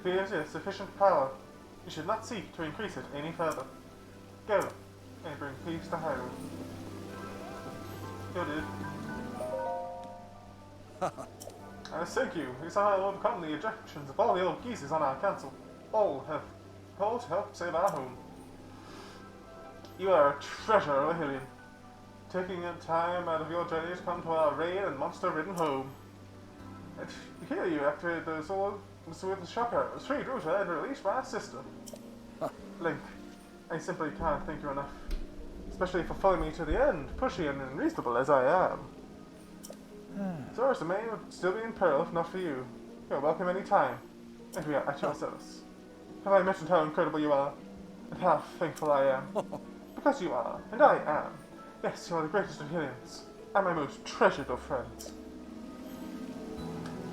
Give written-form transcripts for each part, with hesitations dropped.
fears you have sufficient power. You should not seek to increase it any further. Go, and bring peace to Hyrule. Go, dude. I thank you. You somehow overcome the objections of all the old geezes on our council. All to help save our home. You are a treasure of a Hylian, taking time out of your journey to come to our raid and monster-ridden home. I hear you activated the sword with the shock arrows, freed Ruta, and released my sister. Link, I simply can't thank you enough, especially for following me to the end, pushy and unreasonable as I am. Zora's domain would still be in peril if not for you. You're welcome any time, and we are at your service. Have I mentioned how incredible you are, and how thankful I am? Because you are, and I am. Yes, you are the greatest of Hylians, and my most treasured of friends.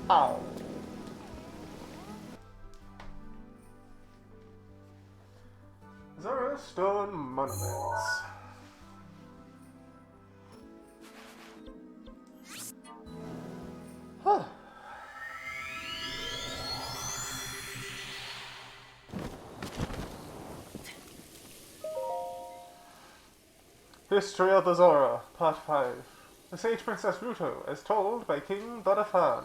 Ow. Zora Monuments. Huh. History of the Zora, Part 5. The Sage Princess Ruto, as told by King BOTW.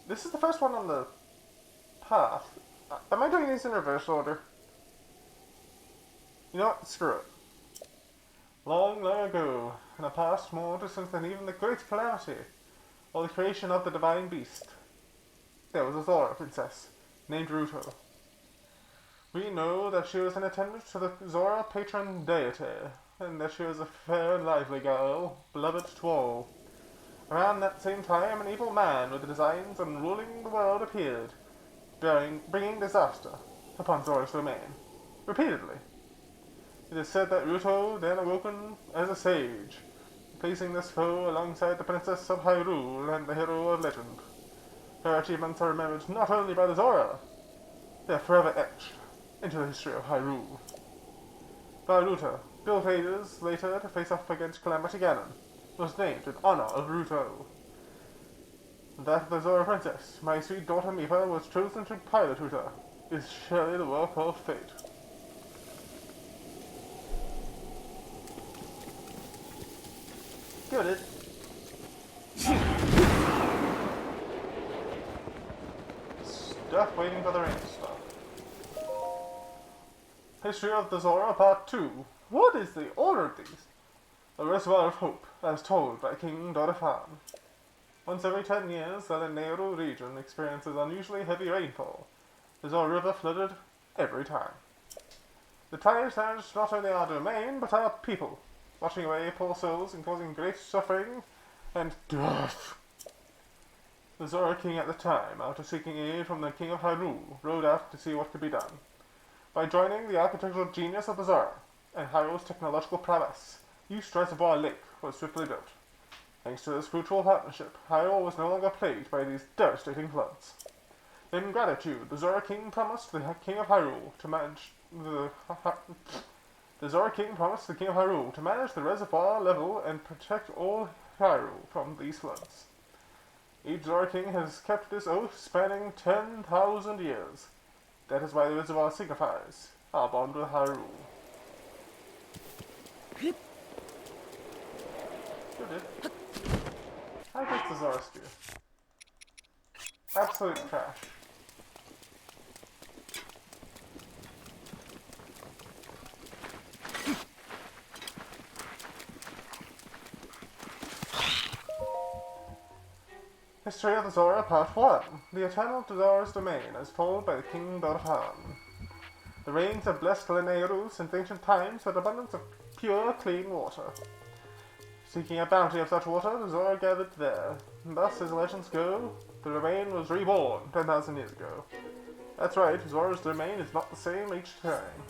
This is the first one on the path. Am I doing these in reverse order? You know what? Screw it. Long, long ago, in a past more distant than even the Great Calamity, or the creation of the Divine Beast, there was a Zora princess, named Ruto. We know that she was an attendant to the Zora patron deity, and that she was a fair and lively girl, beloved to all. Around that same time, an evil man with designs on ruling the world appeared, bringing disaster upon Zora's domain, repeatedly. It is said that Ruto then awoken as a sage, placing this foe alongside the Princess of Hyrule and the hero of legend. Her achievements are remembered not only by the Zora, they are forever etched into the history of Hyrule. Ruto, built ages later to face off against Calamity Ganon, was named in honor of Ruto. That of the Zora Princess, my sweet daughter Mifa, was chosen to pilot Ruto, is surely the work of fate. Good it. Stuff waiting for the rain to stop. History of the Zora, Part 2. What is the order of these? A Reservoir of Hope, as told by King BOTW. Once every 10 years, the Nehru region experiences unusually heavy rainfall. The Zora River flooded every time. The tide damaged not only our domain, but our people, washing away poor souls and causing great suffering and death. The Zora King at the time, after seeking aid from the King of Hyrule, rode out to see what could be done. By joining the architectural genius of the Zora and Hyrule's technological prowess, East Reservoir Lake was swiftly built. Thanks to this fruitful partnership, Hyrule was no longer plagued by these devastating floods. In gratitude, the Zora King promised the King of Hyrule to manage the Zora King promised the King of Hyrule to manage the reservoir level and protect all Hyrule from these floods. Each Zora King has kept this oath spanning 10,000 years. That is why the reservoir signifies our bond with Hyrule. Good. How goes the Zora Spear? Absolute trash. History of the Zora, Part 1. The Eternal Zora's Domain, as told by the King BOTW. The rains have blessed Lanayru since ancient times with abundance of pure, clean water. Seeking a bounty of such water, the Zora gathered there. And thus, as legends go, the domain was reborn 10,000 years ago. That's right, Zora's domain is not the same each time.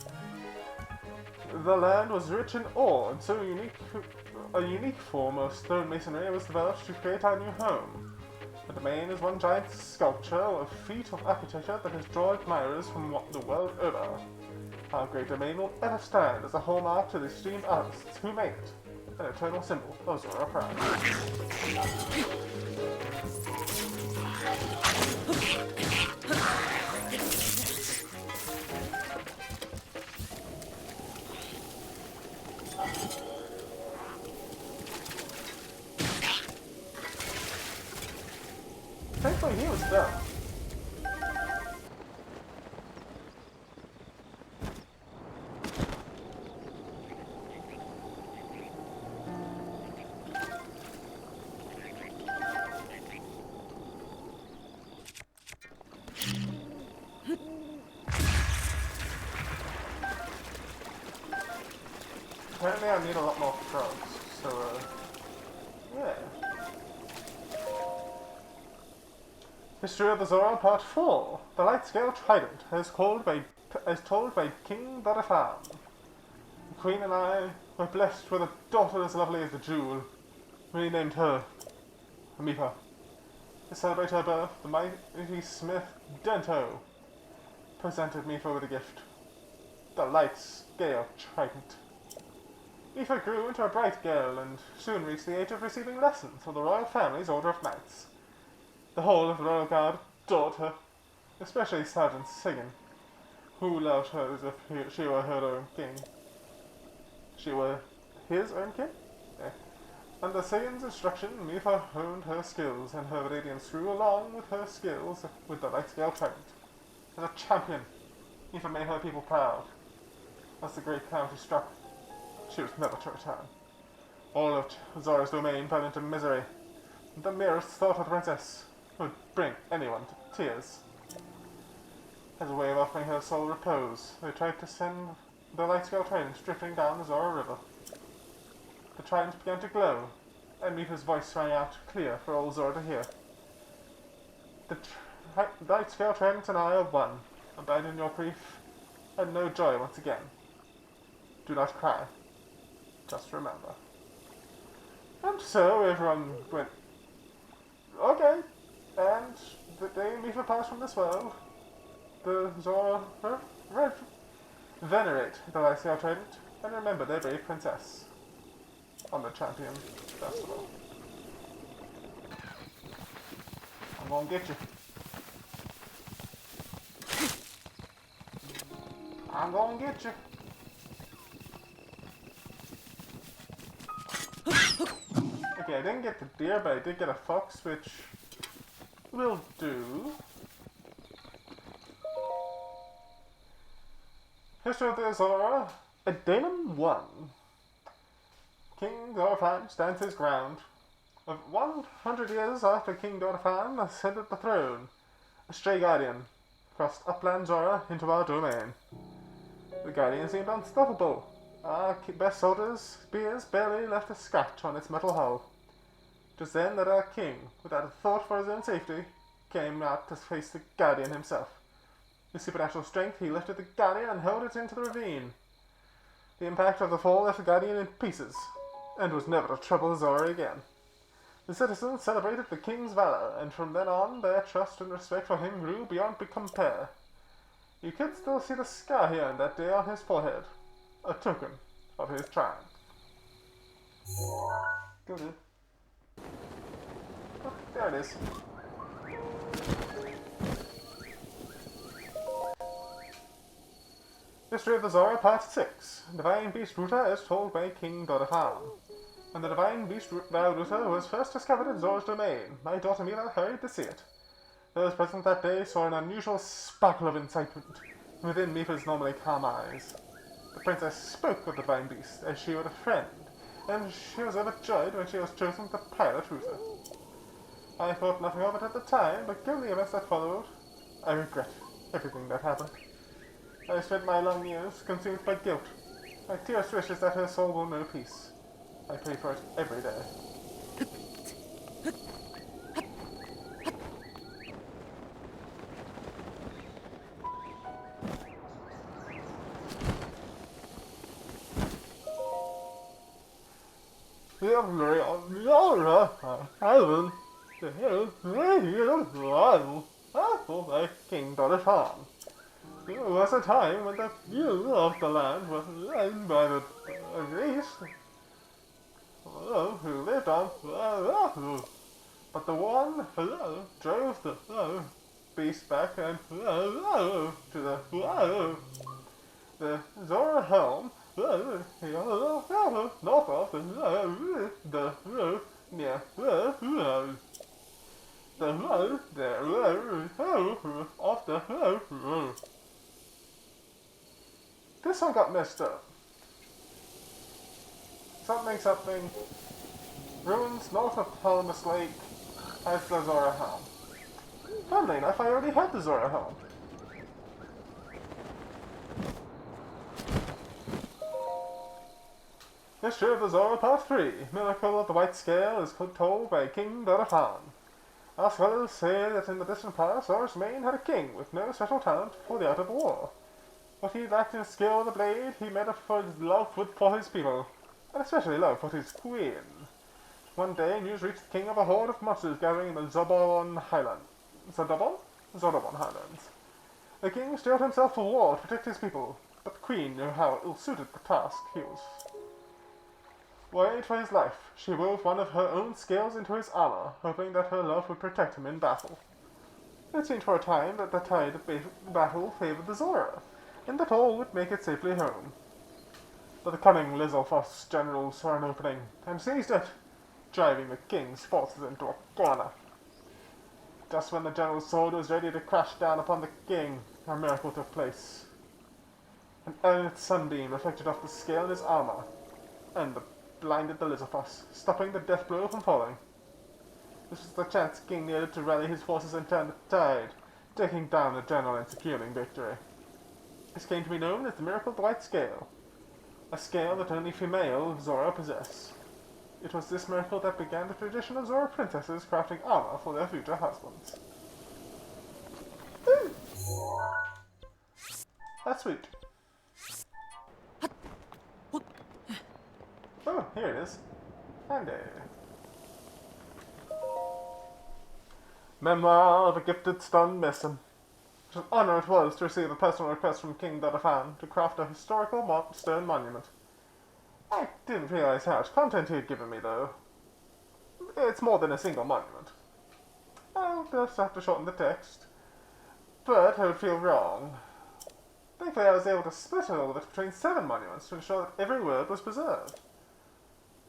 The land was rich in ore, and so a unique form of stone masonry was developed to create our new home. The domain is one giant sculpture, a feat of architecture that has drawn admirers from the world over. Our great domain will ever stand as a hallmark to the esteemed artists who made it, an eternal symbol of Zora pride. So he was done. Apparently I need a lot more frogs, so yeah. History of the Zora Part 4. The light scale trident, as told by King Dodafan. The Queen and I were blessed with a daughter as lovely as the jewel. We named her Amifa. To celebrate her birth, the mighty smith Dento presented Mifa with a gift. The light scale trident. Mifa grew into a bright girl and soon reached the age of receiving lessons from the royal family's order of knights. The whole of the royal guard adored her, especially Sergeant Sigan, who loved her as if she were her own king. She were his own king? Eh. Under Sigan's instruction, Mifa honed her skills, and her radiance grew along with her skills with the light scale trident. As a champion, Mifa made her people proud. As the great calamity struck, she was never to return. All of Zora's domain fell into misery. The merest thought of the princess would bring anyone to tears. As a way of offering her soul repose, they tried to send the light scale trident drifting down the Zora River. The trident began to glow, and Mifa's voice rang out clear for all Zora to hear. The light scale trident and I are one. Abandon your grief, and know joy once again. Do not cry. Just remember. And so everyone went, okay, and the day Mifa passed from this world, the Zora venerate the light scale trident and remember their brave princess on the Champion Festival. I'm gonna get you. I'm gonna get you. Okay, I didn't get the deer, but I did get a fox, which will do. History of the Zora, Adenum 1. King Dorfan stands his ground. Of 100 years after King Dorfan ascended the throne, a stray guardian crossed upland Zora into our domain. The guardian seemed unstoppable. Our best soldiers' spears barely left a scratch on its metal hull. It was then that our king, without a thought for his own safety, came out to face the guardian himself. With supernatural strength, he lifted the guardian and hurled it into the ravine. The impact of the fall left the guardian in pieces, and was never to trouble Zora again. The citizens celebrated the king's valor, and from then on their trust and respect for him grew beyond compare. You could still see the scar he earned that day on his forehead, a token of his triumph. Go dude. Oh, there it is. History of the Zora Part 6. Divine Beast Ruta as told by King Dodafan. When the Divine Beast Ruta was first discovered in Zora's domain, my daughter Mila hurried to see it. Those present that day saw an unusual sparkle of incitement within Mifa's normally calm eyes. The princess spoke of the Divine Beast as she would a friend, and she was overjoyed when she was chosen to pilot Ruta. I thought nothing of it at the time, but given the events that followed, I regret everything that happened. I spent my long years consumed by guilt. My dearest wish is that her soul will know peace. I pray for it every day. King Dodafan. There was a time when the view of the land was run by the beast who lived on, but the one drove the beast back and to the Zora home north of the near. This one got messed up. Something. Ruins north of Helmus Lake as the Zora Helm. Funnily enough, I already had the Zora Helm. History of the Zora Part 3. Miracle of the White Scale is told by King Dorafan. Our scholars say that in the distant past, Zora's mane had a king with no special talent for the art of war. What he lacked in skill with the blade, he made up for his love for his people, and especially love for his queen. One day, news reached the king of a horde of monsters gathering in the Zobon Highlands. Zodobon Highlands. The king steeled himself for war to protect his people, but the queen knew how ill-suited the task he was. Worried for his life, she wove one of her own scales into his armor, hoping that her love would protect him in battle. It seemed for a time that the tide of battle favored the Zora, and that all would make it safely home. But the cunning Lizalfos general saw an opening, and seized it, driving the king's forces into a corner. Just when the general's sword was ready to crash down upon the king, a miracle took place. An earth sunbeam reflected off the scale in his armor, and blinded the Lizalfos, stopping the death blow from falling. This was the chance the king needed to rally his forces and turn the tide, taking down the general and securing victory. This came to be known as the Miracle of the White Scale, a scale that only female Zora possess. It was this miracle that began the tradition of Zora princesses crafting armor for their future husbands. That's sweet. Oh, here it is. Handy. Memoir of a gifted stunned mason. What an honor it was to receive a personal request from King Dorafan to craft a historical stone monument. I didn't realize how much content he had given me, though. It's more than a single monument. I'll just have to shorten the text. But I would feel wrong. Thankfully, I was able to split all of it between 7 monuments to ensure that every word was preserved.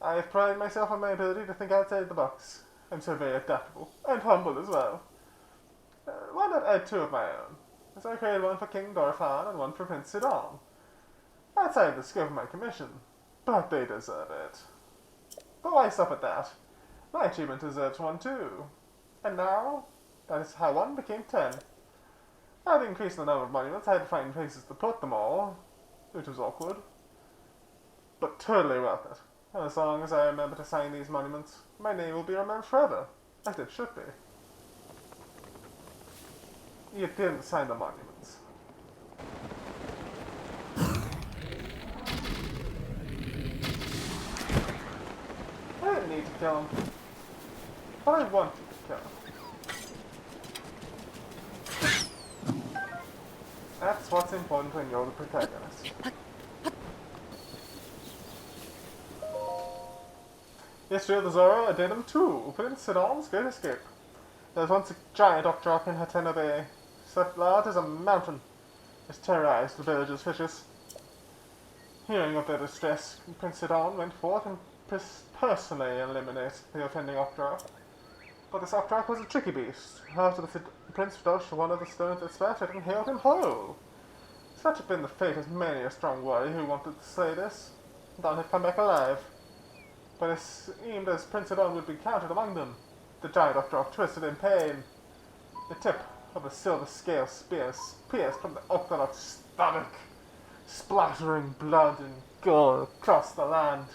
I've prided myself on my ability to think outside the box. I'm so very adaptable, and humble as well. Why not add 2 of my own? As I created one for King Dorafan and one for Prince Sidon. Outside the scope of my commission, but they deserve it. But why stop at that? My achievement deserves one too. And now, that is how 1 became 10. Now to increase the number of monuments, I had to find places to put them all, which was awkward. But totally worth it. And as long as I remember to sign these monuments, my name will be remembered forever, as it should be. You didn't sign the monuments. I didn't need to kill him, but I wanted to kill him. That's what's important when you're the protagonist. History of the Zora, Addendum 2, Prince Sidon's Great Escape. There was once a giant rock in Hatena Bay, so large as a mountain. It terrorized the village's fishes. Hearing of their distress, Prince Sidon went forth and personally eliminated the offending Octorok. But this Octorok was a tricky beast. After the prince dodged one of the stones that splashed it and hailed him whole. Such had been the fate of many a strong warrior who wanted to slay this. Don had come back alive. But it seemed as Prince Sidon would be counted among them. The giant Octorok twisted in pain. The tip of a silver scale spear pierced from the Octorok's stomach, splattering blood and gore across the land,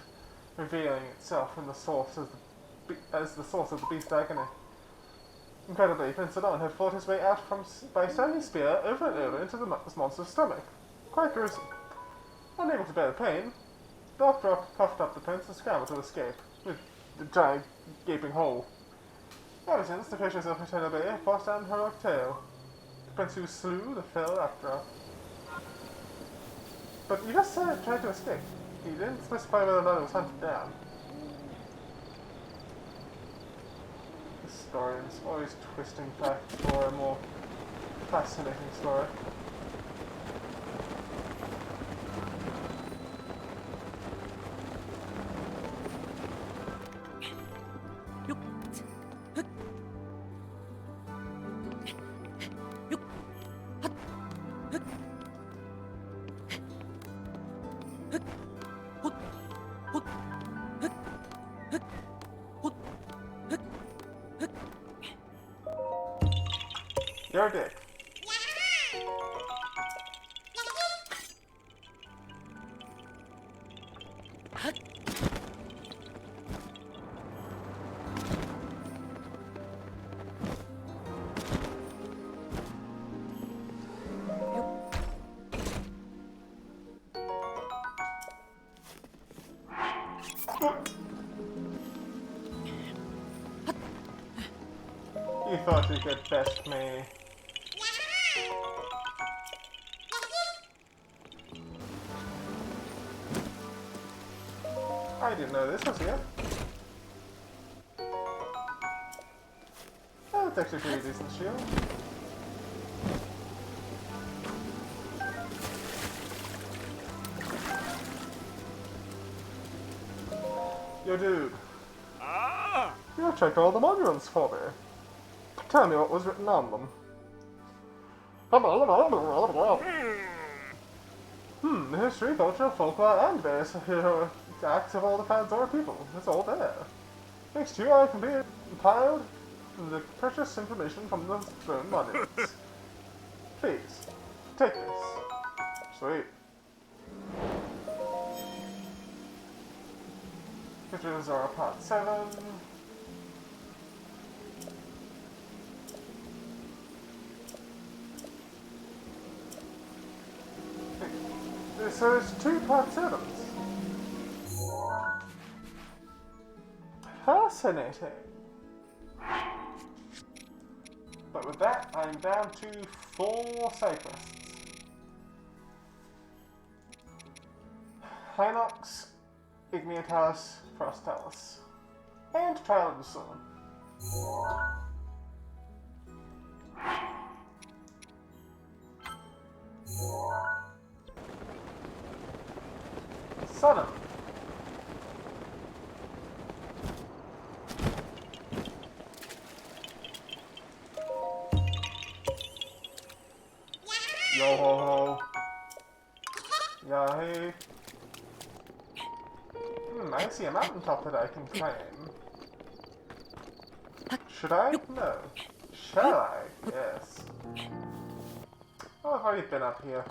revealing itself in the source as the source of the beast's agony. Incredibly, Prince Sidon had fought his way out by stabbing his spear over and over into the monster's stomach. Quite gruesome. Unable to bear the pain, the Octorok coughed up the prince and scrambled to escape, with the giant gaping hole. Ever since, the fishes of Hatena Bay passed down her heroic tale. The prince who slew the fell Octorok. But you just said tried to escape. You didn't specify whether or not it was hunted down. Historians always twisting fact for a more fascinating story. You're a dick. You thought you could best me. I didn't know this was here. Oh, it's actually a pretty decent shield. Yo, dude. You checked all the monuments for me. Tell me what was written on them. The history, culture, folklore, and various heroic acts of all the past Zora people. It's all there. Thanks to you, I can be compiled the precious information from the stone monuments. Please, take this. Sweet. Picture of Zora Part 7. So it's 2 Part 7s. Fascinating. But with that, I'm down to 4 side quests. Hinox, Igneotalus, Frostalus, and Trial of the Sun. Sodom. Yo ho ho. Yeah, hey. I see a mountaintop that I can climb. Should I? No. Shall I? Yes. Oh, I've already been up here.